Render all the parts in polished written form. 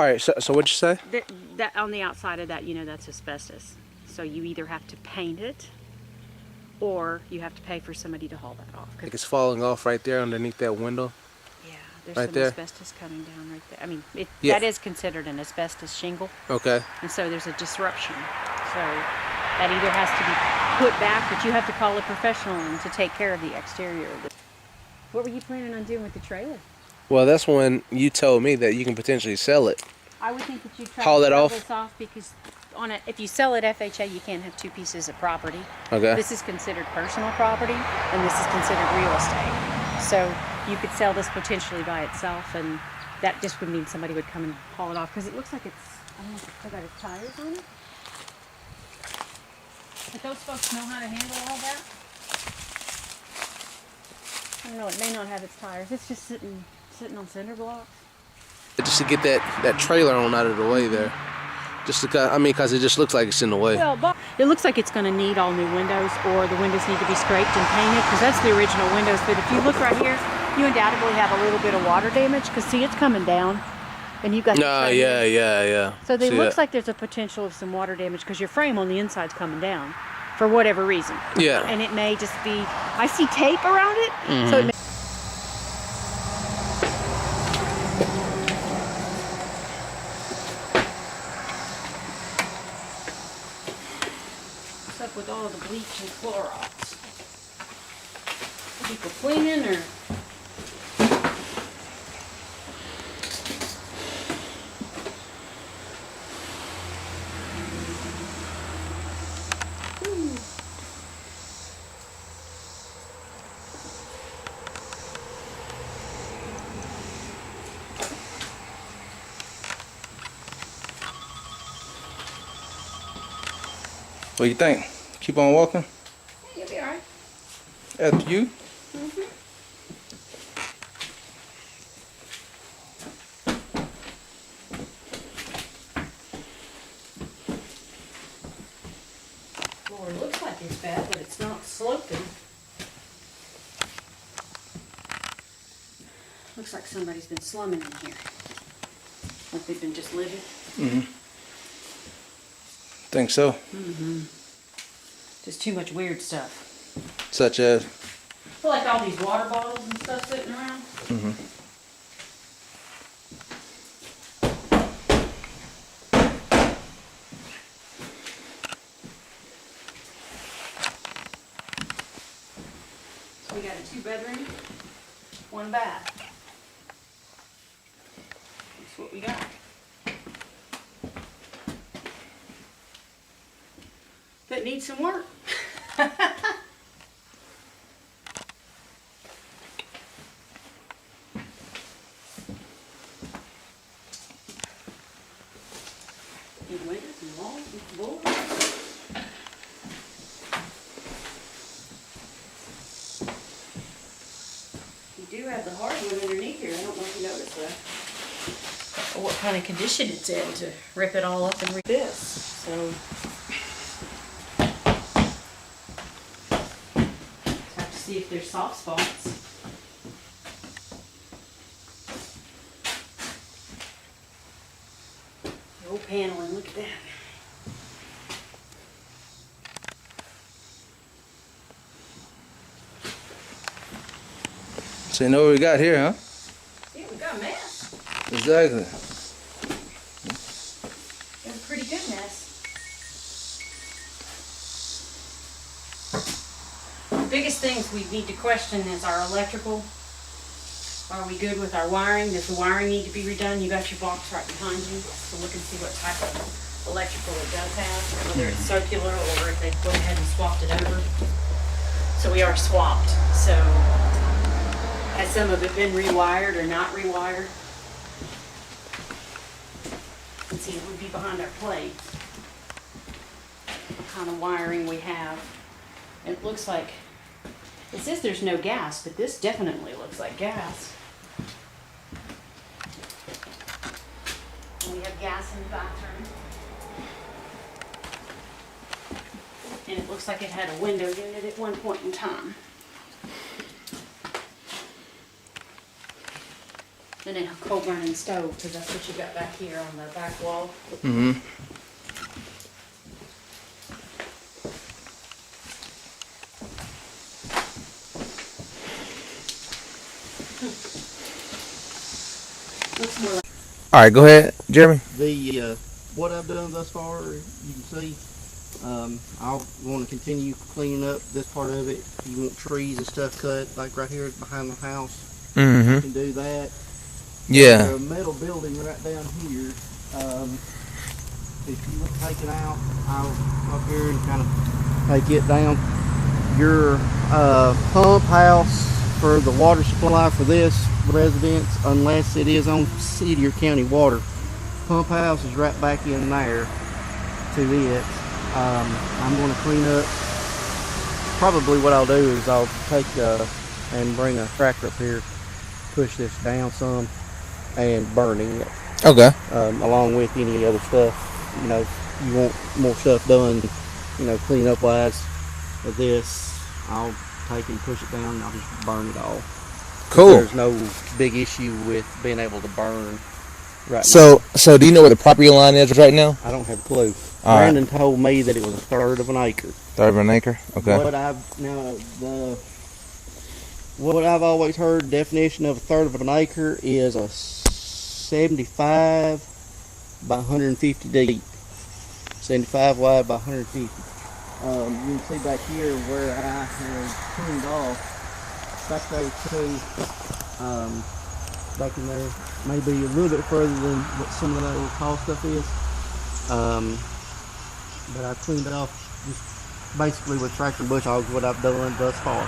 All right, so what'd you say? That on the outside of that, you know, that's asbestos. So you either have to paint it, or you have to pay for somebody to haul that off. Like it's falling off right there underneath that window? Yeah, there's right some there? asbestos coming down right there. I mean, Yeah. that is considered an asbestos shingle. Okay. And so there's a disruption. So that either has to be put back, but you have to call a professional in to take care of the exterior. What were you planning on doing with the trailer? Well, that's when you told me that you can potentially sell it. I would think that you try Haul to it sell off? this off because if you sell it FHA, you can't have two pieces of property. Okay. This is considered personal property, and this is considered real estate. So you could sell this potentially by itself, and that just would mean somebody would come and haul it off because it looks like it's, I don't know if it's still got its tires on it. But those folks know how to handle all that. I don't know, it may not have its tires. It's just sitting on cinder blocks. Just to get that trailer on out of the way there. Just to, because it just looks like it's in the way. Well, but it looks like it's going to need all new windows, or the windows need to be scraped and painted, because that's the original windows. But if you look right here, you undoubtedly have a little bit of water damage, because see, it's coming down, and you've got. Yeah. So it looks like there's a potential of some water damage, because your frame on the inside's coming down, for whatever reason. Yeah. And it may just be. I see tape around it, so it may. Up with all of the bleach and Clorox. People cleaning or What do you think? Keep on walking? you'll be alright. After you? Floor looks like it's bad, but it's not sloping. Looks like somebody's been slumming in here. Like they've been just living. Think so? Just too much weird stuff. Such as? Well, like all these water bottles and stuff sitting around. So we got a 2-bedroom, 1 bath. That's what we got. That needs some work. Need windows and walls and floors. You do have the hardwood underneath here. I don't know if you noticed that. Or what kind of condition it's in to rip it all up and this. So have to see if there's soft spots. The old paneling, look at that. So you know what we got here, huh? Yeah, we got a mess. Exactly. Got a pretty good mess. The biggest things we need to question is our electrical. Are we good with our wiring? Does the wiring need to be redone? You got your box right behind you, so look and see what type of electrical it does have, whether it's circular or if they've gone ahead and swapped it over. So we are swapped. So has some of it been rewired or not rewired? Let's see, it would be behind our plate. What kind of wiring we have. It looks like, it says there's no gas, but this definitely looks like gas. And we have gas in the bathroom. And it looks like it had a window unit at one point in time. and then a coal burning stove, because that's what you got back here on the back wall. Mm-hmm. Looks more like All right, go ahead, Jeremy. The what I've done thus far, you can see. I'll want to continue cleaning up this part of it. You want trees and stuff cut, like right here behind the house. Mm-hmm. You can do that. Yeah. There's a metal building right down here. If you look taken out, I'll come up here and kind of take it down. Your pump house for the water supply for this residence, unless it is on city or county water, pump house is right back in there to it. I'm going to clean up. Probably what I'll do is I'll take and bring a tractor up here, push this down some, and burning it. Okay. Along with any other stuff. You know, you want more stuff done, you know, clean up wise of this, I'll take and push it down and I'll just burn it all. Cool. There's no big issue with being able to burn right So do you know where the property line is right now? now. I don't have a clue. All right. Brandon told me that it was a third of an acre. Third of an acre. Okay. What I've always heard, definition of a third of an acre is a 75 by 150 deep. 75 wide by 150. You can see back here where I have cleaned off. Back there too. Back in there, maybe a little bit further than what some of that old tall stuff is. But I cleaned it off just basically with tractor bush hogs, what I've done thus far.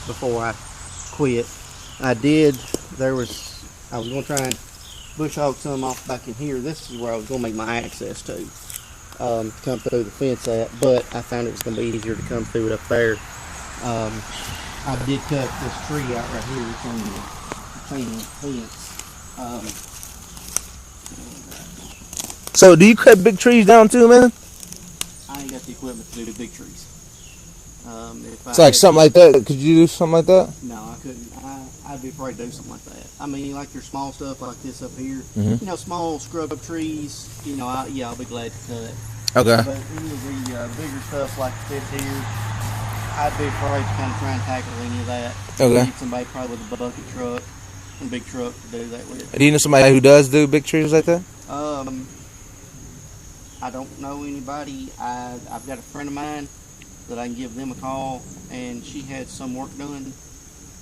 Before I quit, I was going to try and bush hog some off back in here. This is where I was going to make my access to come through the fence at, but I found it was going to be easier to come through it up there. I did cut this tree out right here from the chain link fence. So do you cut big trees down too, man? I ain't got the equipment to do the big trees. It's like something like that. Could you do something like that? No, I couldn't. I'd be afraid to do something like that. I mean, like your small stuff like this up here, Mhm. you know, small scrub trees, you know, I'll be glad to cut. Okay. But any of the bigger stuff like this here, I'd be afraid to kind of try and tackle any of that. Okay. Need somebody probably with a bucket truck, a big truck to do that with. Do you know somebody who does do big trees like that? I don't know anybody. I've got a friend of mine that I can give them a call, and she had some work done,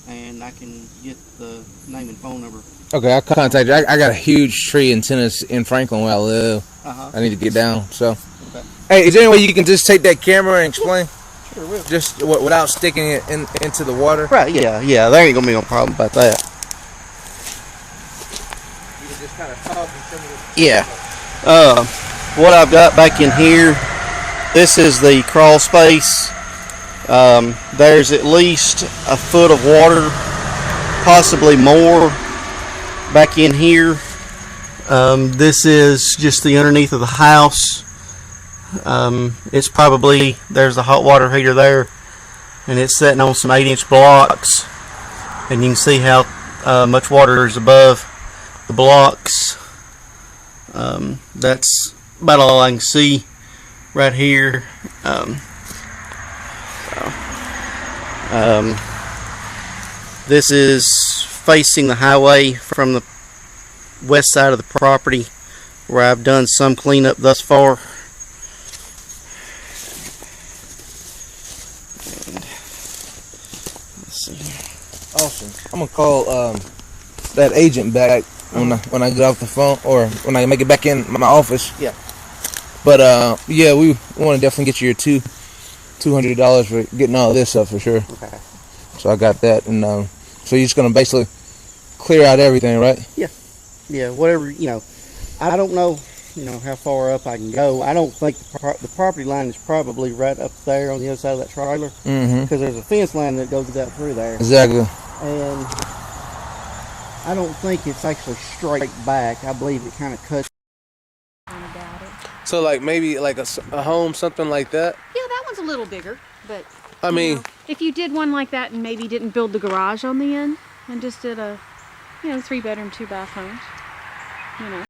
and I can get the name and phone number. Okay, I'll contact you. I got a huge tree in Tennessee, in Franklin where I live. I need to get down. So, Okay. hey, is there any way you can just take that camera and explain? Sure will. Just without sticking it into the water? Right, yeah, there ain't gonna be no problem about that. You can just kind of talk and show me Yeah. What I've got back in here, this is the crawl space. There's at least a foot of water, possibly more, back in here. This is just the underneath of the house. It's probably, there's the hot water heater there, and it's sitting on some 8-inch blocks, and you can see how much water is above the blocks. That's about all I can see right here. This is facing the highway from the west side of the property, where I've done some cleanup thus far. Let's see here. Awesome. I'm gonna call that agent back when I get off the phone, or when I make it back in my office. Yeah. But yeah, we want to definitely get you your $200 for getting all this stuff for sure. Okay. So I got that, and so you're just gonna basically clear out everything, right? Yeah, whatever, you know. I don't know, how far up I can go. I don't think the property line is probably right up there on the other side of that trailer, Mm-hmm. because there's a fence line that goes out through there. Exactly. And I don't think it's actually straight back. I believe it kind of cuts. about it. So like maybe like a home, something like that. Yeah, that one's a little bigger, but I you mean, know, if you did one like that and maybe didn't build the garage on the end, and just did a, 3-bedroom, 2-bath home,